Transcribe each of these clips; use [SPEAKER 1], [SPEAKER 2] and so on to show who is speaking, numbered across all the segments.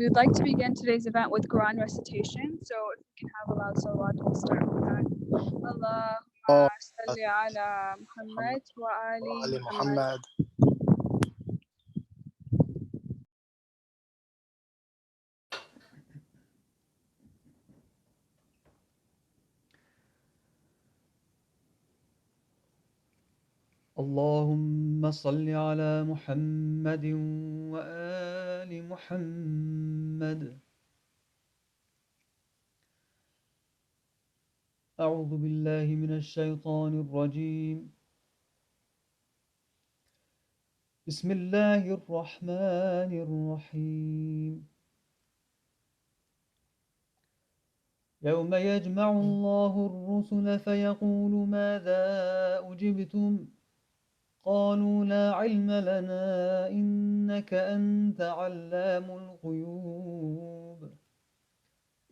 [SPEAKER 1] We would like to begin today's event with Quran recitation, so if we can have a loud salawat, we'll start with that. Allahumma salli ala Muhammad wa ali
[SPEAKER 2] وآل
[SPEAKER 1] Muhammad.
[SPEAKER 2] محمد.
[SPEAKER 3] اللهم صل على محمد وآل محمد. أعوذ بالله من الشيطان الرجيم. بسم الله الرحمن الرحيم. يوم يجمع الله الرسل فيقول ماذا أجبتم؟ قالوا لا علم لنا إنك أنت علام الغيوب.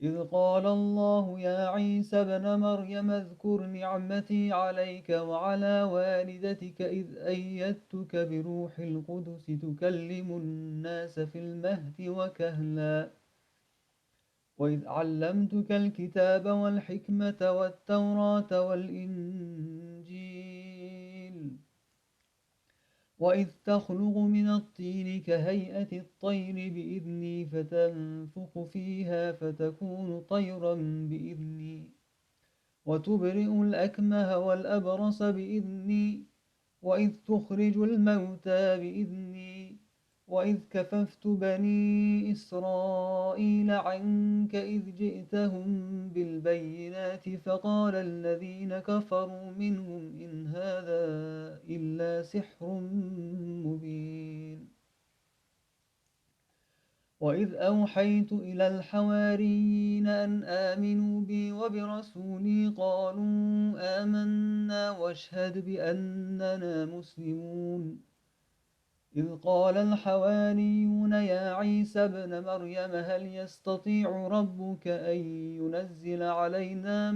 [SPEAKER 3] إذ قال الله يا عيسى ابن مريم اذكر نعمتي عليك وعلى والدتك إذ أيدتك بروح القدس تكلم الناس في المهد وكهلا وإذ علمتك الكتاب والحكمة والتوراة والإنجيل وإذ تخلق من الطين كهيئة الطير بإذني فتنفخ فيها فتكون طيرا بإذني وتبرئ الأكمه والأبرص بإذني وإذ تخرج الموتى بإذني وإذ كففت بني إسرائيل عنك إذ جئتهم بالبينات فقال الذين كفروا منهم إن هذا إلا سحر مبين. وإذ أوحيت إلى الحواريين أن آمنوا بي وبرسولي قالوا آمنا واشهد بأننا مسلمون. إذ قال الحواريون يا عيسى ابن مريم هل يستطيع ربك أن ينزل علينا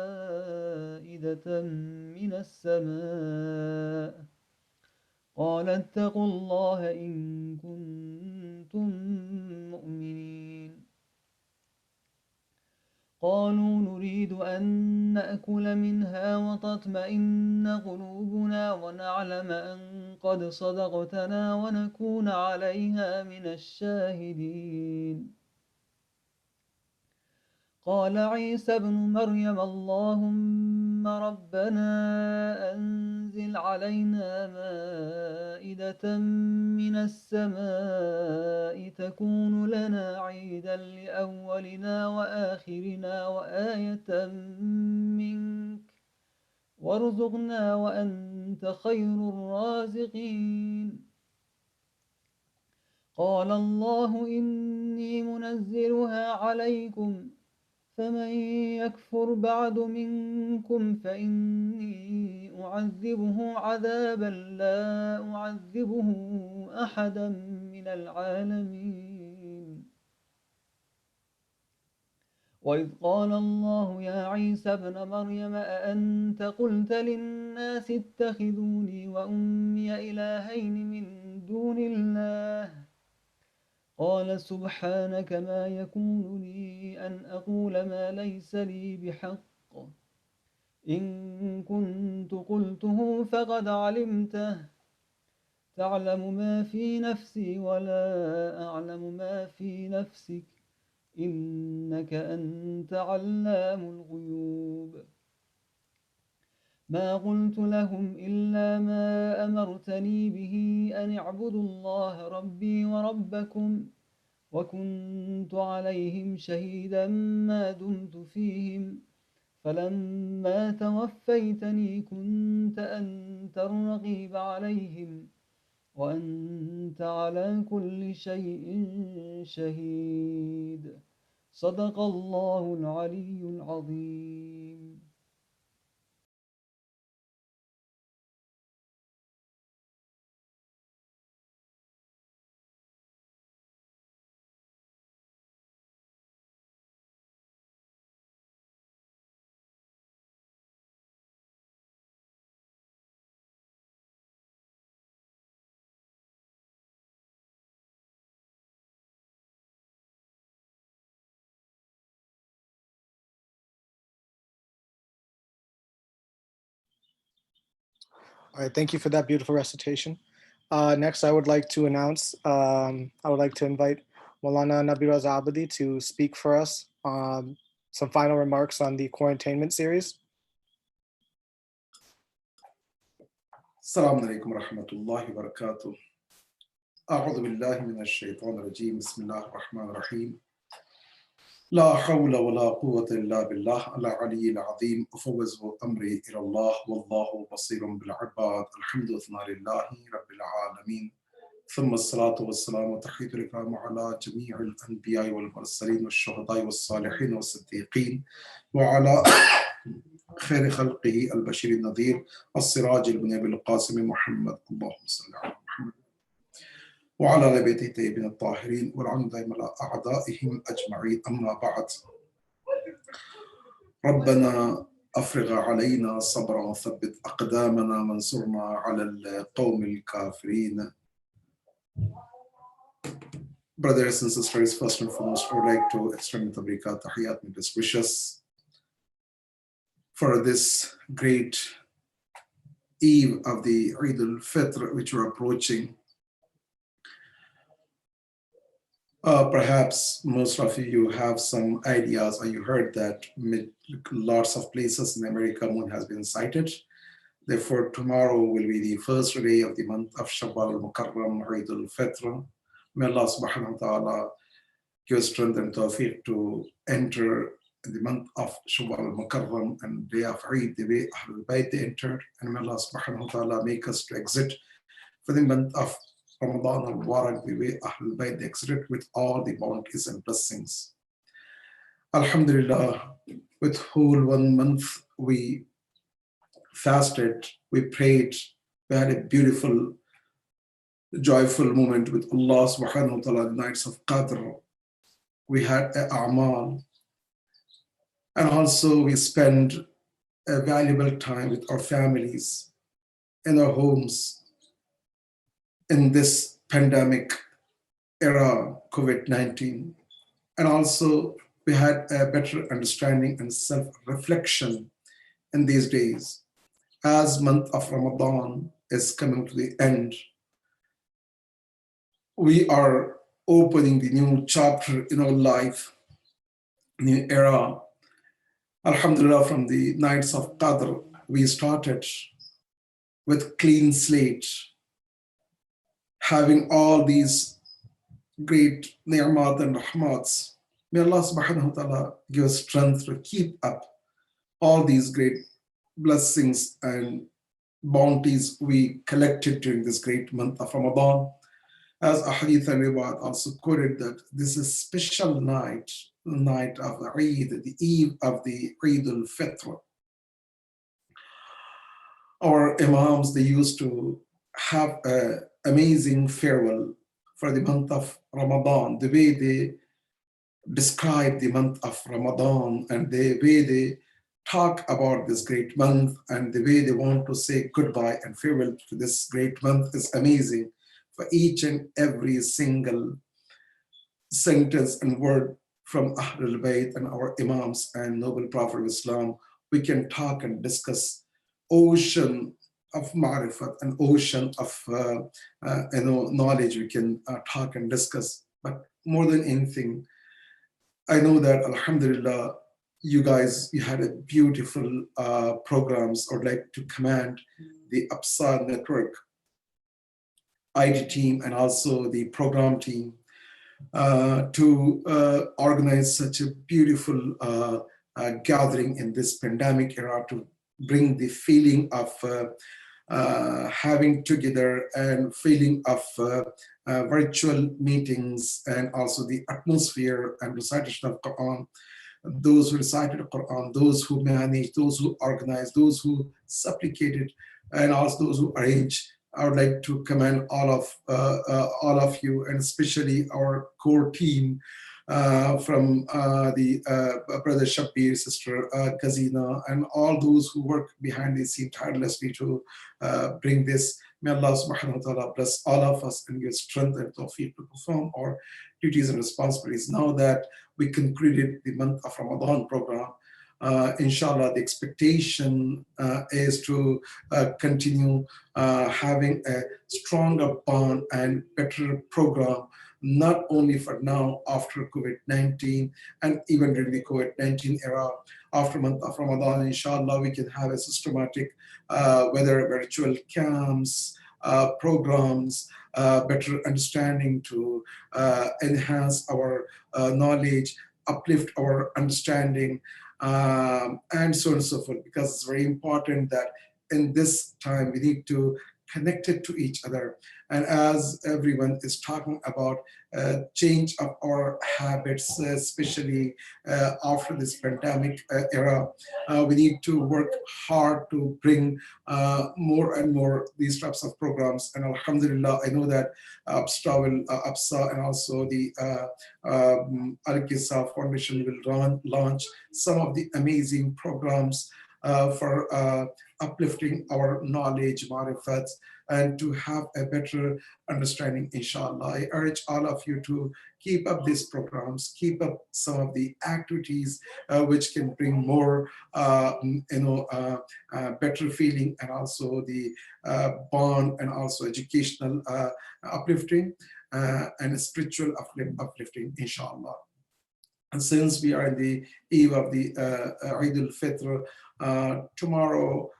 [SPEAKER 3] مائدة من السماء؟ قال اتقوا الله إن كنتم مؤمنين. قالوا نريد أن نأكل منها وتطمئن قلوبنا ونعلم أن قد صدقتنا ونكون عليها من الشاهدين. قال عيسى ابن مريم اللهم ربنا أنزل علينا مائدة من السماء تكون لنا عيدا لأولنا وآخرنا وآية منك وارزقنا وأنت خير الرازقين. قال الله إني منزلها عليكم فمن يكفر بعد منكم فإني أعذبه عذابا لا أعذبه أحدا من العالمين. وإذ قال الله يا عيسى ابن مريم أأنت قلت للناس اتخذوني وأمي إلهين من دون الله؟ قال سبحانك ما يكون لي أن أقول ما ليس لي بحق إن كنت قلته فقد علمته تعلم ما في نفسي ولا أعلم ما في نفسك إنك أنت علام الغيوب. ما قلت لهم إلا ما أمرتني به أن اعبدوا الله ربي وربكم وكنت عليهم شهيدا ما دمت فيهم فلما توفيتني كنت أنت الرقيب عليهم وأنت على كل شيء شهيد. صدق الله العلي العظيم.
[SPEAKER 2] All right, thank you for that beautiful recitation. Next, I would like to invite Maulana Nabiraz Abadi to speak for us. Some final remarks on the Tainment series.
[SPEAKER 4] Assalamu alaikum warahmatullahi wabarakatuh. أعوذ بالله من الشيطان الرجيم بسم الله الرحمن الرحيم لا حول ولا قوة إلا بالله العلي العظيم أفوض أمري إلى الله والله بصير بالعباد الحمد لله رب العالمين ثم الصلاة والسلام وتحية الإكرام على جميع الأنبياء والمرسلين والشهداء والصالحين والصديقين وعلى خير خلقه البشير النذير السراج المنير القاسم محمد اللهم صل على محمد وعلى آل بيته الطيبين الطاهرين والعون دائما على أعدائهم أجمعين أما بعد ربنا أفرغ علينا صبرا وثبت أقدامنا وانصرنا على القوم الكافرين. Brothers and sisters, first and foremost, I would like to extend the tabrikat, tahiyat, and best wishes for this great eve of the Eid al-Fitr, which we're approaching. Perhaps most of you have some ideas, or you heard that lots of places in America moon has been sighted. Therefore, tomorrow will be the first day of the month of Shawwal al-Mukarram, Eid al-Fitr. May Allah subhanahu wa ta'ala give strength and tawfiq to enter the month of Shawwal al-Mukarram and day of Eid, the way Ahlul-Bayt entered. And may Allah subhanahu wa ta'ala make us to exit for the month of Ramadan al-Mubarak, the way Ahlul-Bayt exited with all the bounties and blessings. Alhamdulillah, with whole 1 month we fasted, we prayed, we had a beautiful, joyful moment with Allah subhanahu wa ta'ala, the nights of Qadr. We had a a'mal, and also we spent a valuable time with our families in our homes in this pandemic era, COVID-19. And also we had a better understanding and self-reflection in these days. As month of Ramadan is coming to the end, we are opening the new chapter in our life, new era. Alhamdulillah, from the nights of Qadr, we started with clean slate, having all these great ni'mat and rahmats. May Allah subhanahu wa ta'ala give us strength to keep up all these great blessings and bounties we collected during this great month of Ramadan. As a hadith and riwayat also quoted that this is special night, the night of Eid, the eve of the Eid al-Fitr. Our imams, they used to have an amazing farewell for the month of Ramadan, the way they describe the month of Ramadan and the way they talk about this great month and the way they want to say goodbye and farewell to this great month is amazing. For each and every single sentence and word from Ahlul-Bayt and our Imams and Noble Prophet of Islam, we can talk and discuss ocean of ma'rifat, an ocean of knowledge we can talk and discuss. But more than anything, I know that Alhamdulillah, you guys, you had a beautiful programs. I would like to commend the Absar Network IT team and also the program team to organize such a beautiful gathering in this pandemic era to bring the feeling of having together and feeling of virtual meetings and also the atmosphere and recitation of Quran. Those who recited the Quran, those who managed, those who organized, those who supplicated, and also those who arranged. I would like to commend all of you, and especially our core team from the brother Shabir, sister Kazina, and all those who work behind the scene tirelessly to bring this. May Allah subhanahu wa ta'ala bless all of us and give strength and tawfiq to perform our duties and responsibilities. Now that we concluded the month of Ramadan program, inshallah, the expectation is to continue having a stronger bond and better program, not only for now after COVID-19 and even during the COVID-19 era. After month of Ramadan, inshallah, we can have a systematic, whether virtual camps, programs, better understanding to enhance our knowledge, uplift our understanding, and so on and so forth. Because it's very important that in this time we need to connect it to each other. And as everyone is talking about change of our habits, especially after this pandemic era, we need to work hard to bring more and more these types of programs. And alhamdulillah, I know that APSA and also the Al-Qissa Foundation will launch some of the amazing programs for uplifting our knowledge, marifat, and to have a better understanding, inshallah. I urge all of you to keep up these programs, keep up some of the activities which can bring more, better feeling, and also the bond, and also educational uplifting and spiritual uplifting, inshallah. And since we are in the eve of the Eid al-Fitr, tomorrow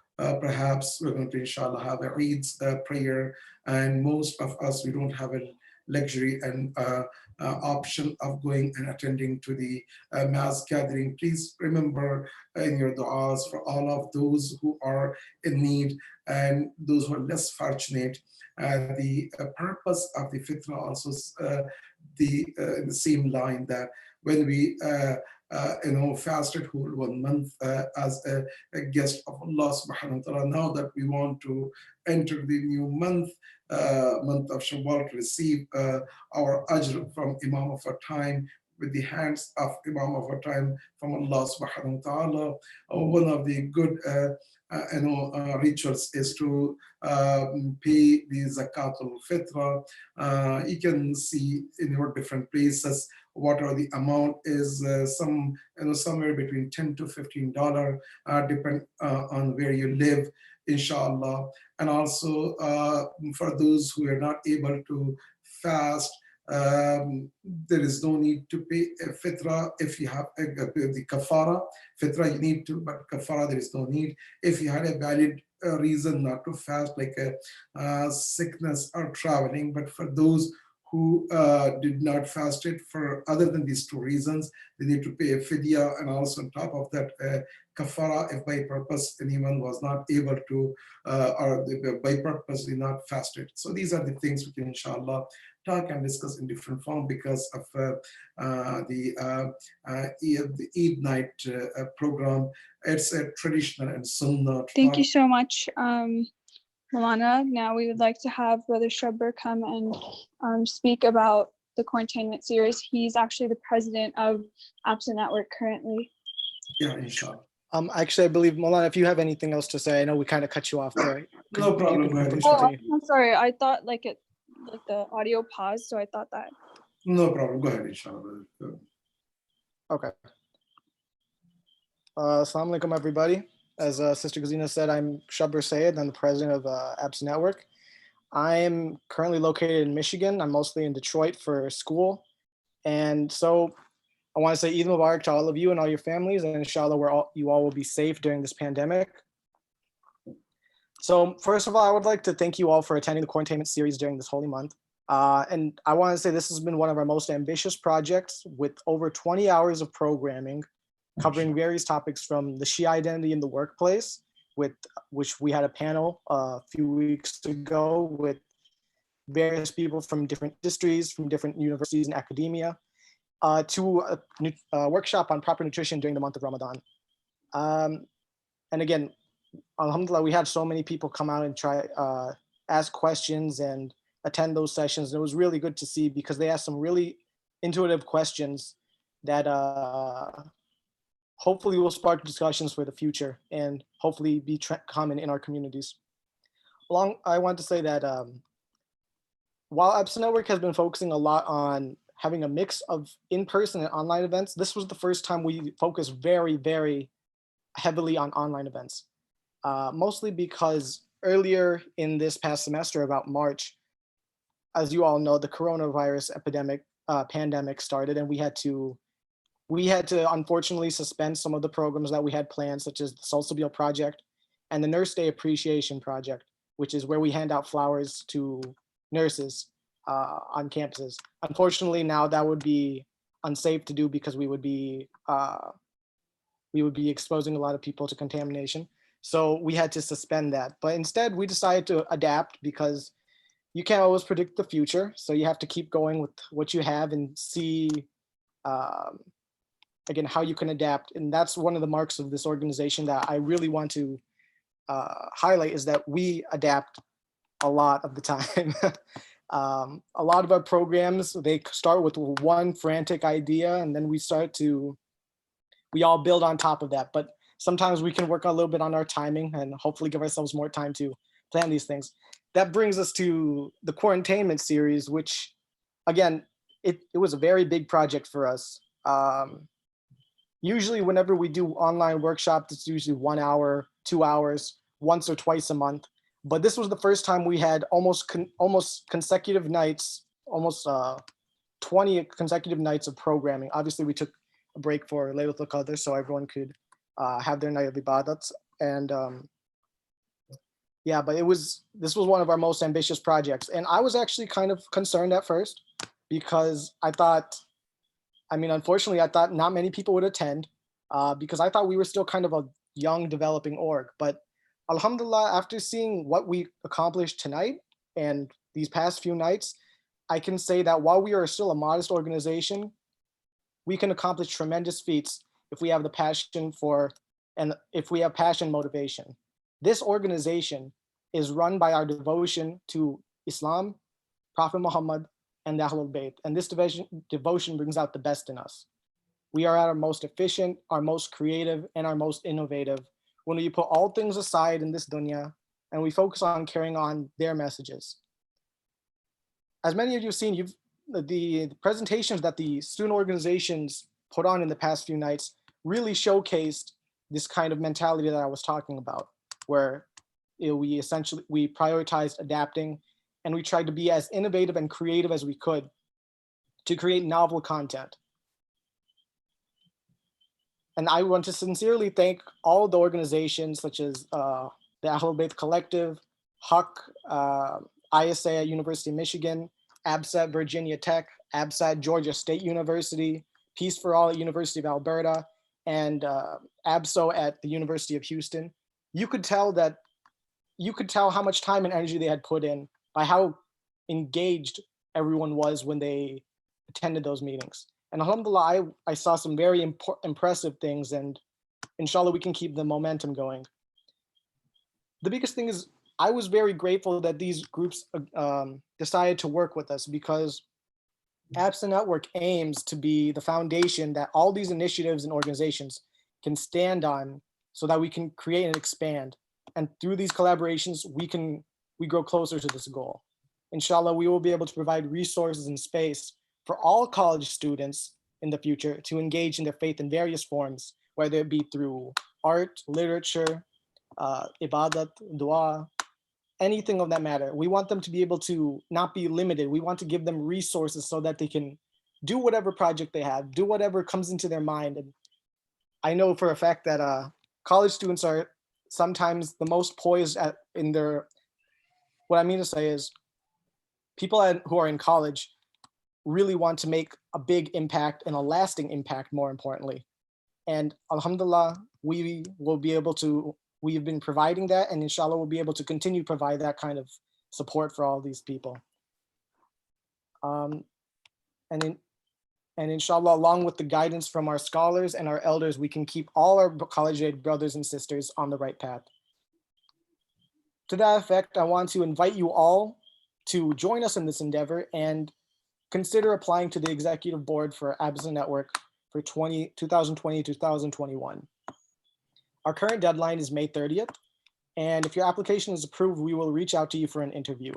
[SPEAKER 4] perhaps we're going to, inshallah, have a Eid's prayer, and most of us, we don't have a luxury and option of going and attending to the mass gathering. Please remember in your du'as for all of those who are in need and those who are less fortunate. The purpose of the Fitra also in the same line, that when we fasted whole 1 month as a guest of Allah subhanahu wa ta'ala, now that we want to enter the new month, month of Shawwal, to receive our ajr from Imam of our time, with the hands of Imam of our time from Allah subhanahu wa ta'ala. One of the good rituals is to pay the zakatul fitra. You can see in your different places what are the amount is, somewhere between $10 to $15, depend on where you live, inshallah. And also for those who are not able to fast, there is no need to pay a fitra. If you have the kafara, fitra you need to, but kafara there is no need. If you had a valid reason not to fast, like a sickness or traveling, but for those who did not fast it for other than these two reasons, they need to pay a fidya, and also on top of that kafara if by purpose anyone was not able to, or by purpose did not fast it. So these are the things we can, inshallah, talk and discuss in different form because of the Eid night program. It's a traditional and sunnah.
[SPEAKER 1] Thank you so much, Milana. Now we would like to have Brother Shubber come and speak about the Tainment series. He's actually the president of APSA Network currently.
[SPEAKER 4] Yeah, inshallah.
[SPEAKER 2] Actually, I believe, Milana, if you have anything else to say, I know we kind of cut you off there.
[SPEAKER 4] No problem. Go ahead.
[SPEAKER 1] Oh, I'm sorry. I thought like the audio paused, so I thought that.
[SPEAKER 4] No problem. Go ahead, inshallah.
[SPEAKER 2] Okay. Assalamu alaikum, everybody. As Sister Gazina said, I'm Shubber Sayed. I'm the president of APSA Network. I am currently located in Michigan. I'm mostly in Detroit for school. And so I want to say Eid Mubarak to all of you and all your families, and inshallah you all will be safe during this pandemic. So first of all, I would like to thank you all for attending the Tainment series during this holy month. And I want to say this has been one of our most ambitious projects, with over 20 hours of programming covering various topics from the Shia identity in the workplace, which we had a panel a few weeks ago with various people from different industries, from different universities and academia, to a workshop on proper nutrition during the month of Ramadan. And again, alhamdulillah, we had so many people come out and try ask questions and attend those sessions. And it was really good to see, because they asked some really intuitive questions that hopefully will spark discussions for the future and hopefully be common in our communities. I want to say that while APSA Network has been focusing a lot on having a mix of in-person and online events, this was the first time we focused very, very heavily on online events, mostly because earlier in this past semester, about March, as you all know, the coronavirus pandemic started, and we had to unfortunately suspend some of the programs that we had planned, such as the Salsabil project and the Nurse Day Appreciation Project, which is where we hand out flowers to nurses on campuses. Unfortunately, now that would be unsafe to do because we would be exposing a lot of people to contamination. So we had to suspend that. But instead, we decided to adapt because you can't always predict the future. So you have to keep going with what you have and see again, how you can adapt. And that's one of the marks of this organization that I really want to highlight, is that we adapt a lot of the time. A lot of our programs, they start with one frantic idea, and then we all build on top of that. But sometimes we can work a little bit on our timing and hopefully give ourselves more time to plan these things. That brings us to the Tainment series, which again, it was a very big project for us. Usually whenever we do online workshops, it's usually 1 hour, 2 hours, once or twice a month. But this was the first time we had almost consecutive nights, almost 20 consecutive nights of programming. Obviously, we took a break for Laylatul Qadr so everyone could have their night of ibadats. And yeah, but this was one of our most ambitious projects. And I was actually kind of concerned at first because unfortunately, I thought not many people would attend because I thought we were still kind of a young developing org. But alhamdulillah, after seeing what we accomplished tonight and these past few nights, I can say that while we are still a modest organization, we can accomplish tremendous feats if we have the passion and if we have passion motivation. This organization is run by our devotion to Islam, Prophet Muhammad, and the Ahlul-Bayt. And this devotion brings out the best in us. We are at our most efficient, our most creative, and our most innovative when we put all things aside in this dunya and we focus on carrying on their messages. As many of you have seen, the presentations that the student organizations put on in the past few nights really showcased this kind of mentality that I was talking about, where we prioritized adapting, and we tried to be as innovative and creative as we could to create novel content. And I want to sincerely thank all of the organizations such as the Ahlul-Bayt Collective, HUC, ISA at University of Michigan, ABSA Virginia Tech, ABSA Georgia State University, Peace for All at University of Alberta, and ABSO at the University of Houston. You could tell how much time and energy they had put in by how engaged everyone was when they attended those meetings. And alhamdulillah, I saw some very impressive things, and inshallah, we can keep the momentum going. The biggest thing is I was very grateful that these groups decided to work with us, because ABSA Network aims to be the foundation that all these initiatives and organizations can stand on so that we can create and expand. And through these collaborations, we grow closer to this goal. Inshallah, we will be able to provide resources and space for all college students in the future to engage in their faith in various forms, whether it be through art, literature, ibadat, dua, anything of that matter. We want them to be able to not be limited. We want to give them resources so that they can do whatever project they have, do whatever comes into their mind. And I know for a fact that college students are sometimes the most poised in their, what I mean to say is people who are in college really want to make a big impact and a lasting impact, more importantly. And alhamdulillah, we will be able to, we've been providing that, and inshallah we'll be able to continue to provide that kind of support for all these people. And inshallah, along with the guidance from our scholars and our elders, we can keep all our college-age brothers and sisters on the right path. To that effect, I want to invite you all to join us in this endeavor and consider applying to the executive board for ABSA Network for 2020-2021. Our current deadline is May 30th, and if your application is approved, we will reach out to you for an interview.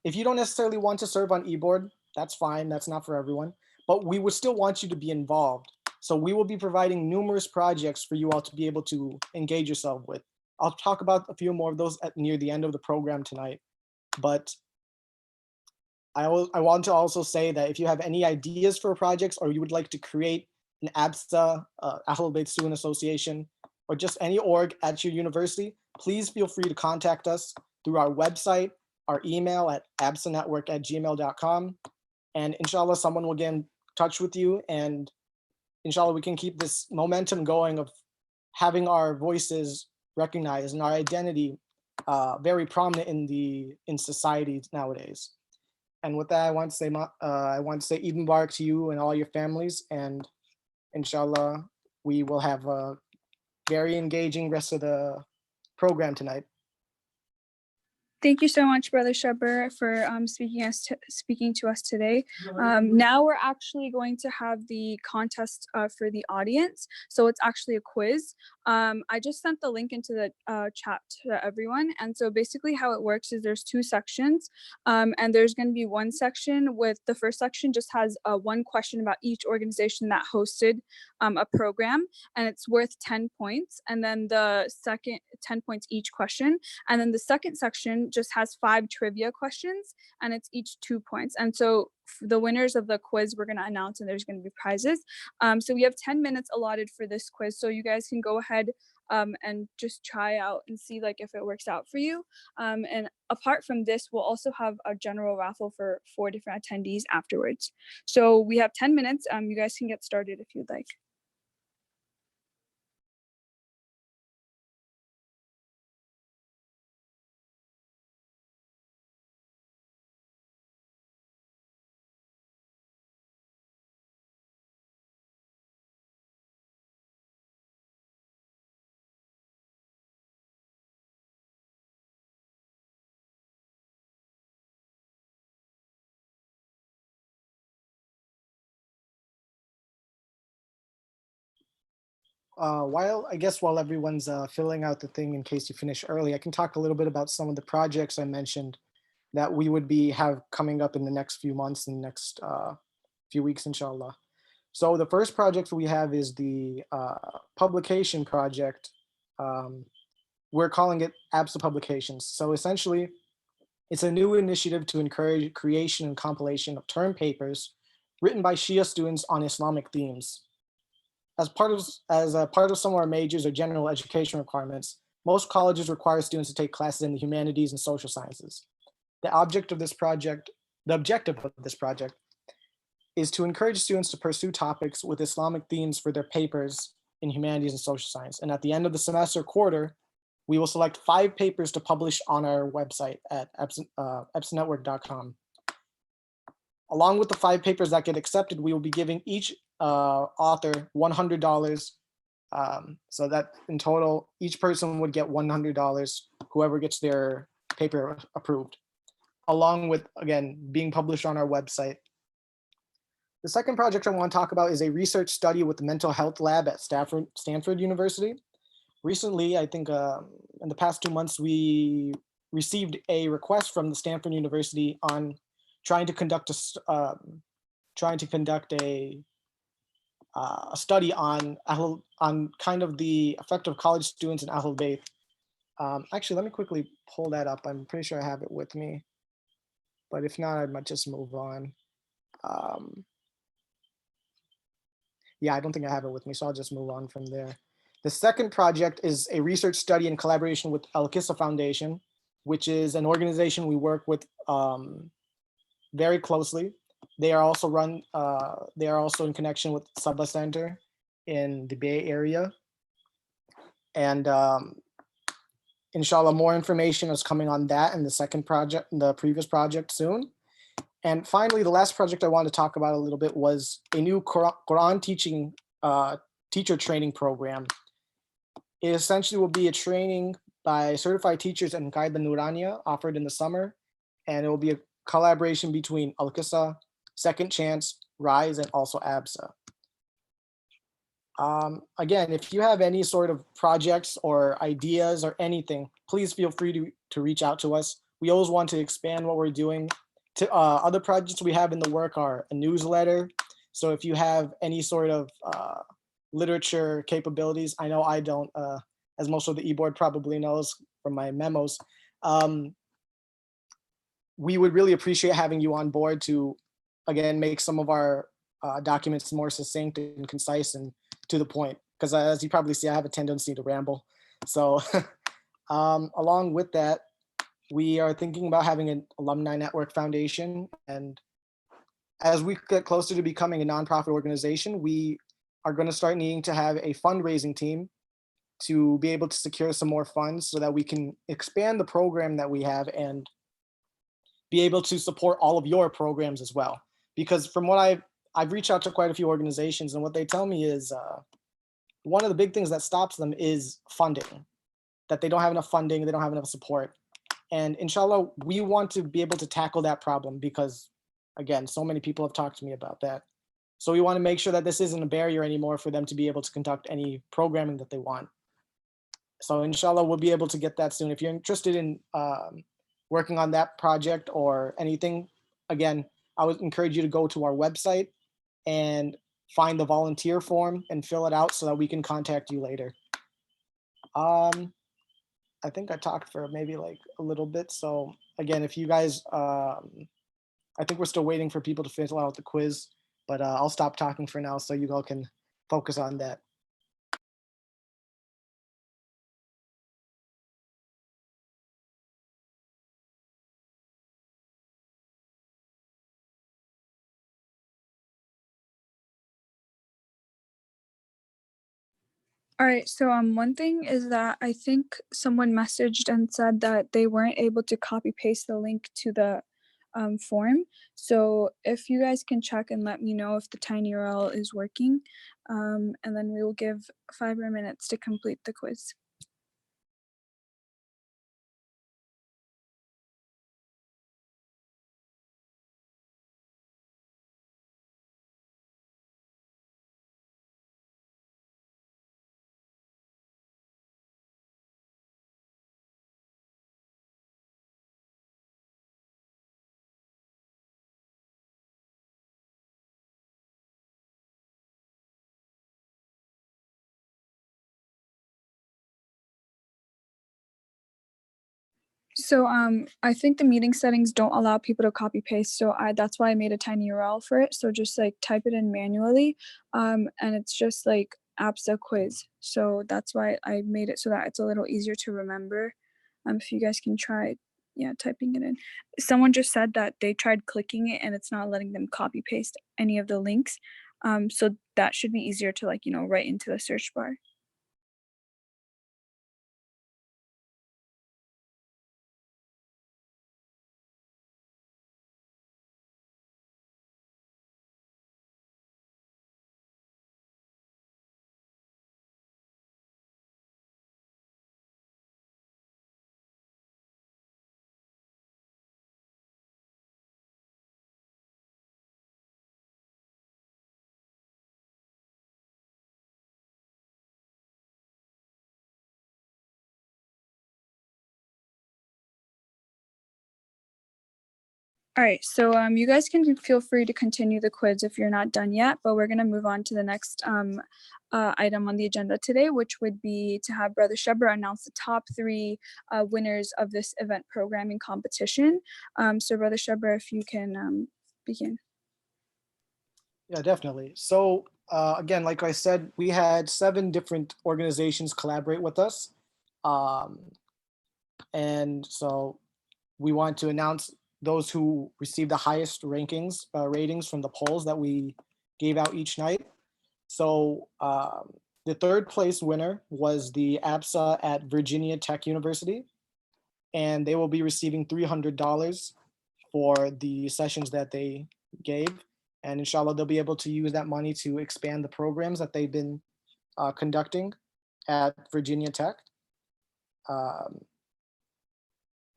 [SPEAKER 2] If you don't necessarily want to serve on e-board, that's fine, that's not for everyone, but we would still want you to be involved. So we will be providing numerous projects for you all to be able to engage yourself with. I'll talk about a few more of those near the end of the program tonight. But I want to also say that if you have any ideas for projects, or you would like to create an ABSA, Ahlul-Bayt Student Association, or just any org at your university, please feel free to contact us through our website, our email at absanetwork@gmail.com. And inshallah, someone will get in touch with you, and inshallah, we can keep this momentum going of having our voices recognized and our identity very prominent in society nowadays. And with that, I want to say Eid Mubarak to you and all your families, and inshallah, we will have a very engaging rest of the program tonight.
[SPEAKER 1] Thank you so much, Brother Shubber, for speaking to us today. Now we're actually going to have the contest for the audience. So it's actually a quiz. I just sent the link into the chat to everyone. And so basically how it works is there's two sections, and there's going to be one section with the first section just has one question about each organization that hosted a program, and it's worth 10 points. And then the second 10 points each question. And then the second section just has 5 trivia questions, and it's each 2 points. And so the winners of the quiz we're going to announce, and there's going to be prizes. So we have 10 minutes allotted for this quiz, so you guys can go ahead and just try out and see like if it works out for you. And apart from this, we'll also have a general raffle for 4 different attendees afterwards. So we have 10 minutes. You guys can get started if you'd like.
[SPEAKER 2] While everyone's filling out the thing in case you finish early, I can talk a little bit about some of the projects I mentioned that we would have coming up in the next few months and next few weeks, inshallah. So the first project we have is the publication project. We're calling it ABSA Publications. So essentially, it's a new initiative to encourage creation and compilation of term papers written by Shia students on Islamic themes. As part of some of our majors or general education requirements, most colleges require students to take classes in the humanities and social sciences. The objective of this project is to encourage students to pursue topics with Islamic themes for their papers in humanities and social science. And at the end of the semester quarter, we will select 5 papers to publish on our website at absanetwork.com. Along with the 5 papers that get accepted, we will be giving each author $100, so that in total, each person would get $100, whoever gets their paper approved, along with, again, being published on our website. The second project I want to talk about is a research study with the mental health lab at Stanford University. Recently, I think in the past 2 months, we received a request from the Stanford University on trying to conduct a study on kind of the effect of college students in Ahlul-Bayt. Actually, let me quickly pull that up. I'm pretty sure I have it with me, but if not, I might just move on. Yeah, I don't think I have it with me, so I'll just move on from there. The second project is a research study in collaboration with Al-Qissa Foundation, which is an organization we work with very closely. They are also in connection with Sabah Center in the Bay Area. And inshallah, more information is coming on that in the previous project soon. And finally, the last project I wanted to talk about a little bit was a new Quran teacher training program. It essentially will be a training by certified teachers and Qaida Nurania offered in the summer. And it will be a collaboration between Al-Qissa, Second Chance, RISE, and also ABSA. Again, if you have any sort of projects or ideas or anything, please feel free to reach out to us. We always want to expand what we're doing. Other projects we have in the work are a newsletter. So if you have any sort of literature capabilities. I know I don't, as most of the e-board probably knows from my memos. We would really appreciate having you on board to, again, make some of our documents more succinct and concise and to the point. Because as you probably see, I have a tendency to ramble. So along with that, we are thinking about having an alumni network foundation. And as we get closer to becoming a nonprofit organization, we are going to start needing to have a fundraising team to be able to secure some more funds so that we can expand the program that we have and be able to support all of your programs as well. Because from what I've reached out to quite a few organizations, and what they tell me is one of the big things that stops them is funding, that they don't have enough funding, they don't have enough support. And inshallah, we want to be able to tackle that problem because, again, so many people have talked to me about that. So we want to make sure that this isn't a barrier anymore for them to be able to conduct any programming that they want. So inshallah, we'll be able to get that soon. If you're interested in working on that project or anything, again, I would encourage you to go to our website and find the volunteer form and fill it out so that we can contact you later. I think I talked for maybe like a little bit. So again, if you guys, I think we're still waiting for people to fill out the quiz, but I'll stop talking for now so you all can focus on that.
[SPEAKER 1] All right, so one thing is that I think someone messaged and said that they weren't able to copy paste the link to the form. So if you guys can check and let me know if the TinyURL is working, and then we will give 5 more minutes to complete the quiz. So I think the meeting settings don't allow people to copy paste. So that's why I made a TinyURL for it. So just like type it in manually. And it's just like APSA quiz. So that's why I made it so that it's a little easier to remember. If you guys can try, yeah, typing it in. Someone just said that they tried clicking it and it's not letting them copy paste any of the links. So that should be easier to like, write into the search bar. All right, so you guys can feel free to continue the quiz if you're not done yet, but we're gonna move on to the next item on the agenda today, which would be to have Brother Shebra announce the top 3 winners of this event programming competition. So Brother Shebra, if you can begin.
[SPEAKER 2] Yeah, definitely. So again, like I said, we had 7 different organizations collaborate with us. And so we want to announce those who received the highest ratings from the polls that we gave out each night. So the 3rd place winner was the APSA at Virginia Tech University, and they will be receiving $300 for the sessions that they gave. And inshallah, they'll be able to use that money to expand the programs that they've been conducting at Virginia Tech.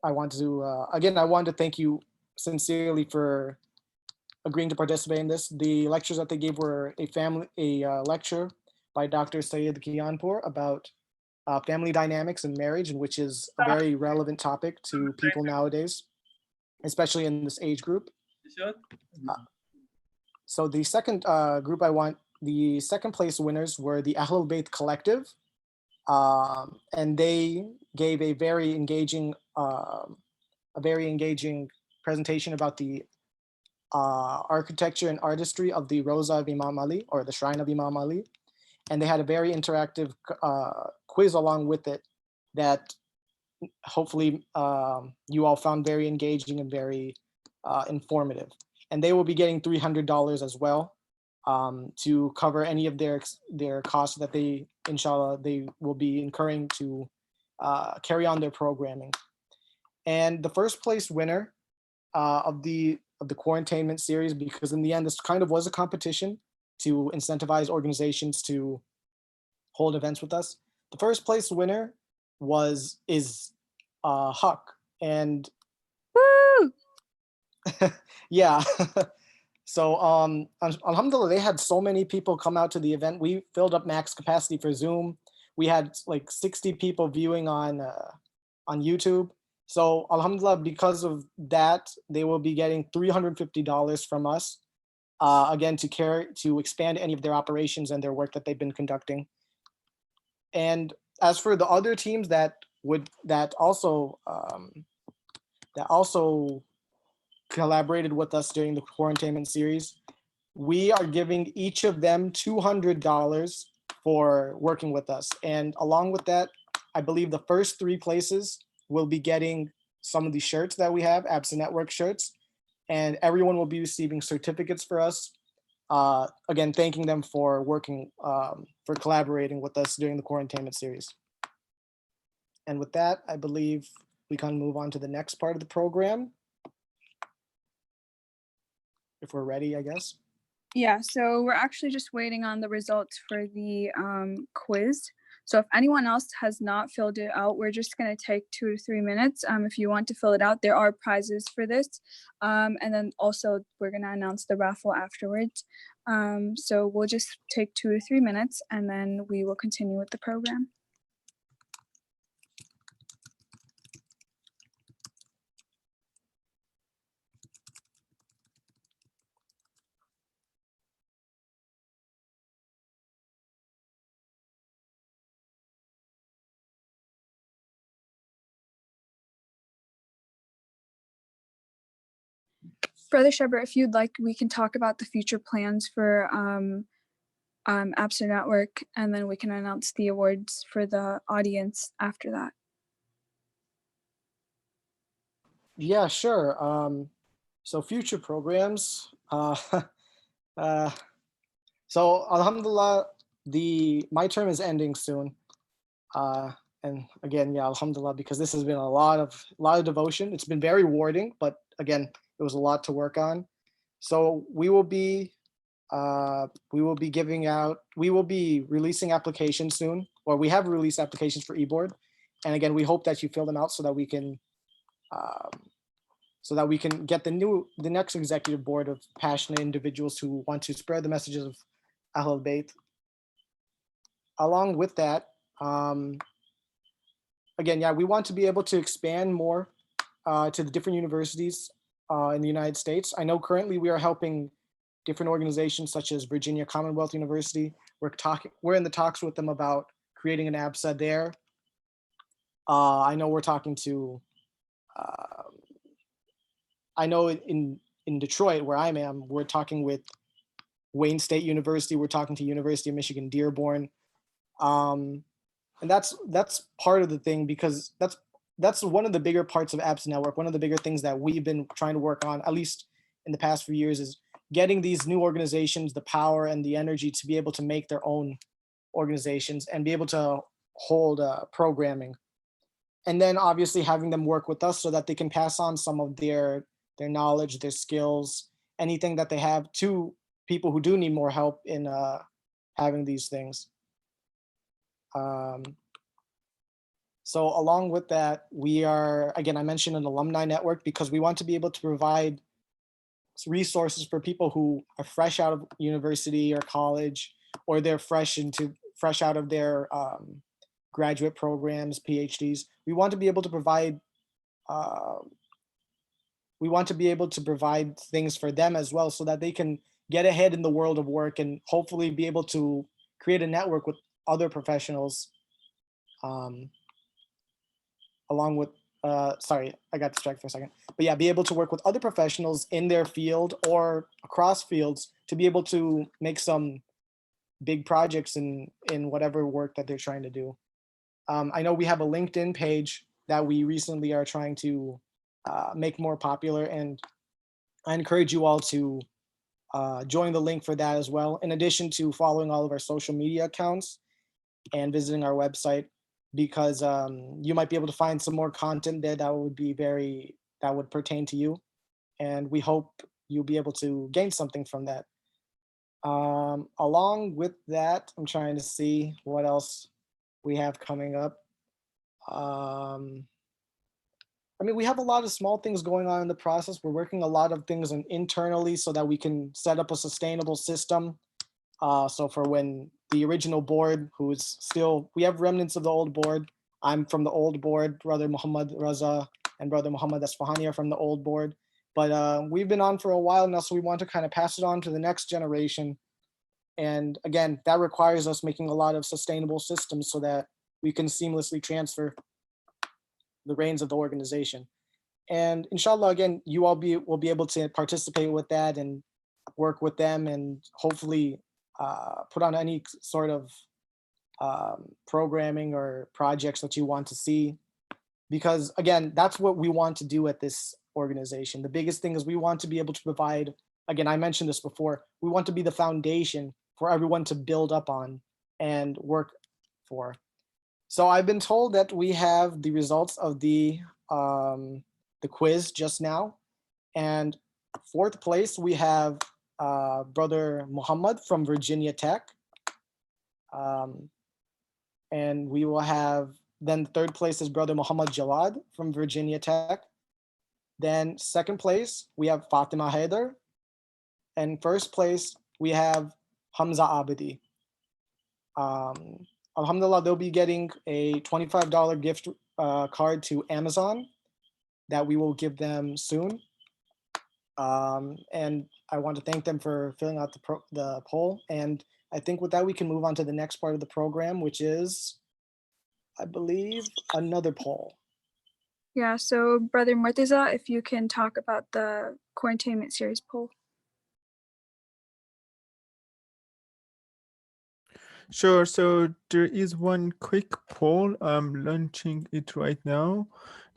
[SPEAKER 2] I want to, again, I wanted to thank you sincerely for agreeing to participate in this. The lectures that they gave were a lecture by Dr. Sayed Kianpour about family dynamics and marriage, and which is a very relevant topic to people nowadays, especially in this age group. So the second group I want the second place winners were the Ahlul-Bayt Collective, and they gave a very engaging presentation about the architecture and artistry of the Rosa of Imam Ali, or the Shrine of Imam Ali. And they had a very interactive quiz along with it that hopefully you all found very engaging and very informative. And they will be getting $300 as well to cover any of their costs that they, inshallah, they will be incurring to carry on their programming. And the first place winner of the Quarantainment series, because in the end this kind of was a competition to incentivize organizations to hold events with us. The first place winner is Huck, and
[SPEAKER 1] Woo!
[SPEAKER 2] yeah. So alhamdulillah, they had so many people come out to the event. We filled up max capacity for Zoom. We had like 60 people viewing on YouTube. So alhamdulillah, because of that, they will be getting $350 from us, again, to expand any of their operations and their work that they've been conducting. And as for the other teams that also collaborated with us during the Quarantainment series, we are giving each of them $200 for working with us. And along with that, I believe the first 3 places will be getting some of the shirts that we have, Absa Network shirts, and everyone will be receiving certificates for us. Again, thanking them for working, for collaborating with us during the Quarantainment series. And with that, I believe we can move on to the next part of the program. If we're ready, I guess.
[SPEAKER 1] Yeah, so we're actually just waiting on the results for the quiz. So if anyone else has not filled it out, we're just going to take 2 to 3 minutes. If you want to fill it out, there are prizes for this. And then also we're going to announce the raffle afterwards. So we'll just take 2 to 3 minutes and then we will continue with the program. Brother Sheber, if you'd like, we can talk about the future plans for Absa Network, and then we can announce the awards for the audience after that.
[SPEAKER 2] Yeah, sure. So future programs. So alhamdulillah, my term is ending soon. And again, yeah, alhamdulillah, because this has been a lot of devotion. It's been very rewarding, but again, it was a lot to work on. So we will be releasing applications soon, or we have released applications for eBoard. And again, we hope that you fill them out so that we can get the next executive board of passionate individuals who want to spread the messages of Ahlul-Bayt. Along with that, again, yeah, we want to be able to expand more to the different universities in the United States. I know currently we are helping different organizations such as Virginia Commonwealth University. We're in the talks with them about creating an ABSA there. I know we're talking to, I know in Detroit, where I am, we're talking with Wayne State University. We're talking to University of Michigan Dearborn. And that's part of the thing, because that's one of the bigger parts of Absa Network. One of the bigger things that we've been trying to work on, at least in the past few years, is getting these new organizations the power and the energy to be able to make their own organizations and be able to hold programming. And then obviously having them work with us so that they can pass on some of their knowledge, their skills, anything that they have to people who do need more help in having these things. So along with that, we are, again, I mentioned an alumni network because we want to be able to provide resources for people who are fresh out of university or college, or they're fresh out of their graduate programs, PhDs. We want to be able to provide things for them as well, so that they can get ahead in the world of work and hopefully be able to create a network with other professionals, along with, sorry, I got distracted for a second. But yeah, be able to work with other professionals in their field or across fields to be able to make some big projects in whatever work that they're trying to do. I know we have a LinkedIn page that we recently are trying to make more popular, and I encourage you all to join the link for that as well, in addition to following all of our social media accounts and visiting our website, because you might be able to find some more content there that would pertain to you, and we hope you'll be able to gain something from that. Along with that, I'm trying to see what else we have coming up. I mean, we have a lot of small things going on in the process. We're working a lot of things internally so that we can set up a sustainable system. So for when the original board, who's still, we have remnants of the old board. I'm from the old board, Brother Muhammad Raza and Brother Muhammad Asfahani are from the old board. But we've been on for a while now, so we want to kind of pass it on to the next generation. And again, that requires us making a lot of sustainable systems so that we can seamlessly transfer the reins of the organization. And inshallah, again, you all will be able to participate with that and work with them, and hopefully put on any sort of programming or projects that you want to see. Because again, that's what we want to do at this organization. The biggest thing is we want to be able to provide, again, I mentioned this before, we want to be the foundation for everyone to build up on and work for. So I've been told that we have the results of the quiz just now. And fourth place, we have Brother Muhammad from Virginia Tech. And we will have, then third place is Brother Muhammad Jalad from Virginia Tech. Then second place, we have Fatima Haider. And first place, we have Hamza Abadi. Alhamdulillah, they'll be getting a $25 gift card to Amazon that we will give them soon. And I want to thank them for filling out the poll. And I think with that, we can move on to the next part of the program, which is, I believe, another poll.
[SPEAKER 1] Yeah, so Brother Murtaza, if you can talk about the Tainment series poll.
[SPEAKER 5] Sure. So there is one quick poll. I'm launching it right now.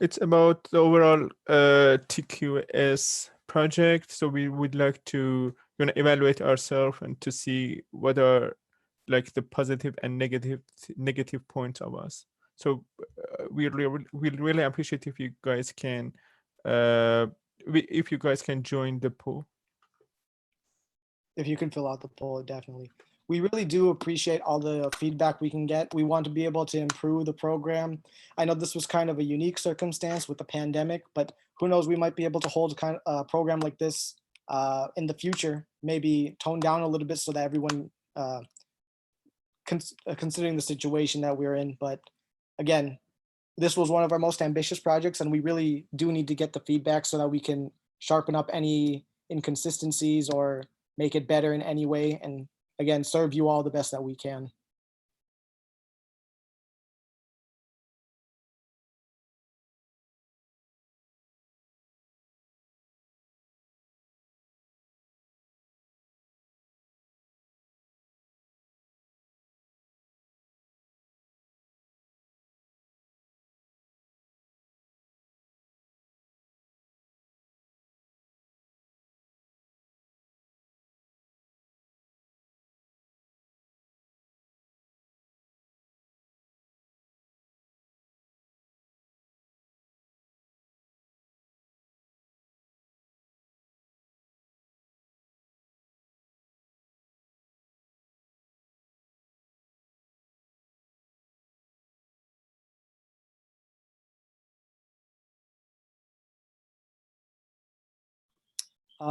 [SPEAKER 5] It's about the overall TQS project. So we would like to evaluate ourselves and to see what are like the positive and negative points of us. So we really appreciate if you guys can join the poll.
[SPEAKER 2] If you can fill out the poll, definitely. We really do appreciate all the feedback we can get. We want to be able to improve the program. I know this was kind of a unique circumstance with the pandemic, but who knows, we might be able to hold a program like this in the future, maybe tone down a little bit so that everyone, considering the situation that we're in. But again, this was one of our most ambitious projects, and we really do need to get the feedback so that we can sharpen up any inconsistencies or make it better in any way, and again, serve you all the best that we can.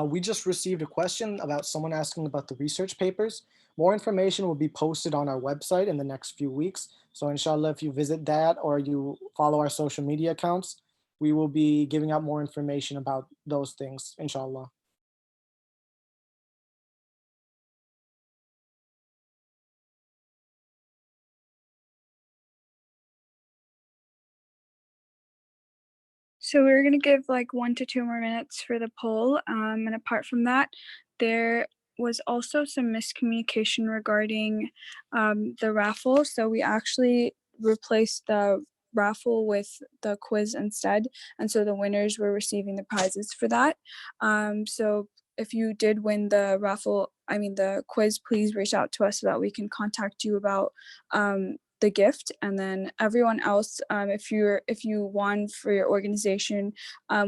[SPEAKER 2] We just received a question about someone asking about the research papers. More information will be posted on our website in the next few weeks. So inshallah, if you visit that or you follow our social media accounts, we will be giving out more information about those things, inshallah.
[SPEAKER 1] So we're gonna give like 1 to 2 more minutes for the poll. And apart from that, there was also some miscommunication regarding the raffle. So we actually replaced the raffle with the quiz instead. And so the winners were receiving the prizes for that. So if you did win the the quiz, please reach out to us so that we can contact you about the gift. And then everyone else, if you won for your organization,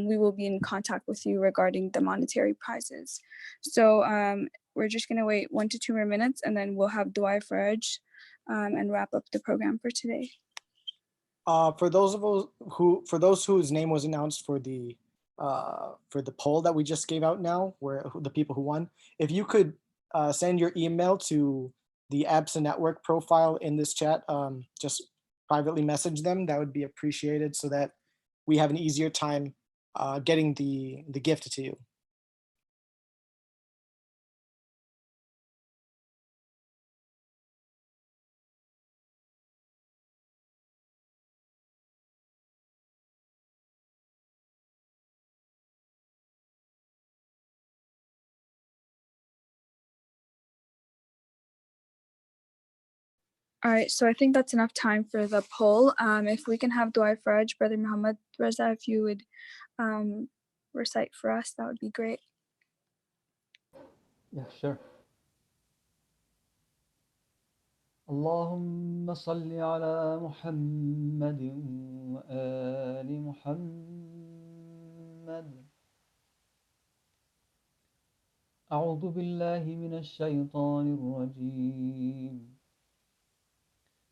[SPEAKER 1] we will be in contact with you regarding the monetary prizes. So we're just going to wait 1 to 2 more minutes, and then we'll have Dua Faraj and wrap up the program for today.
[SPEAKER 2] For those whose name was announced for the poll that we just gave out now, the people who won, if you could send your email to the ABSA network profile in this chat, just privately message them, that would be appreciated so that we have an easier time getting the gift to you.
[SPEAKER 1] All right, so I think that's enough time for the poll. If we can have Dua Faraj, Brother Muhammad Raza, if you would recite for us, that would be great.
[SPEAKER 3] Yeah, sure. اللهم صل على محمد وآل محمد. أعوذ بالله من الشيطان الرجيم.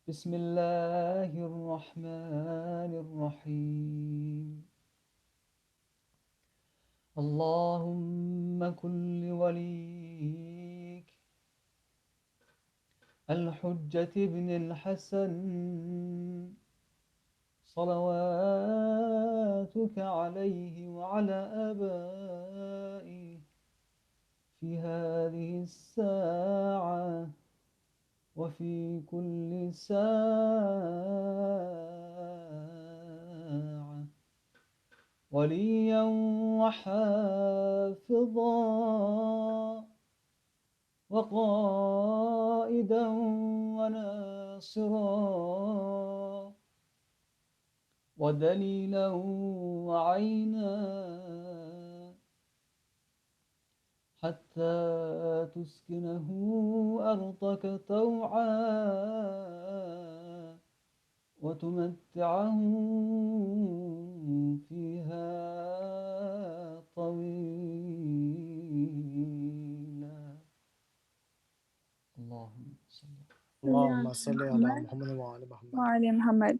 [SPEAKER 3] بسم الله الرحمن الرحيم. اللهم كن لوليك الحجة بن الحسن صلواتك عليه وعلى آبائه في هذه الساعة وفي كل ساعة وليا وحافظا وقائدا وناصرا ودليلا وعينا حتى تسكنه أرضك طوعا وتمتعه فيها طويلا. اللهم صل.
[SPEAKER 2] Allahumma salli ala Muhammad wa ali Muhammad.
[SPEAKER 1] Wa ali Muhammad.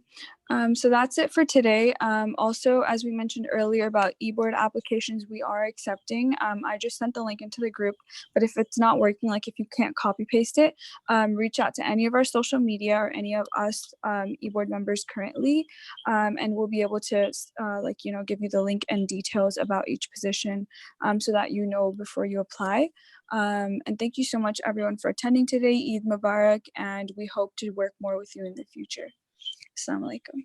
[SPEAKER 1] So that's it for today. Also, as we mentioned earlier about e-board applications, we are accepting. I just sent the link into the group, but if it's not working, like if you can't copy paste it, reach out to any of our social media or any of us e-board members currently, and we'll be able to give you the link and details about each position so that you know before you apply. And thank you so much everyone for attending today. Eid Mubarak, and we hope to work more with you in the future. Assalamu alaikum.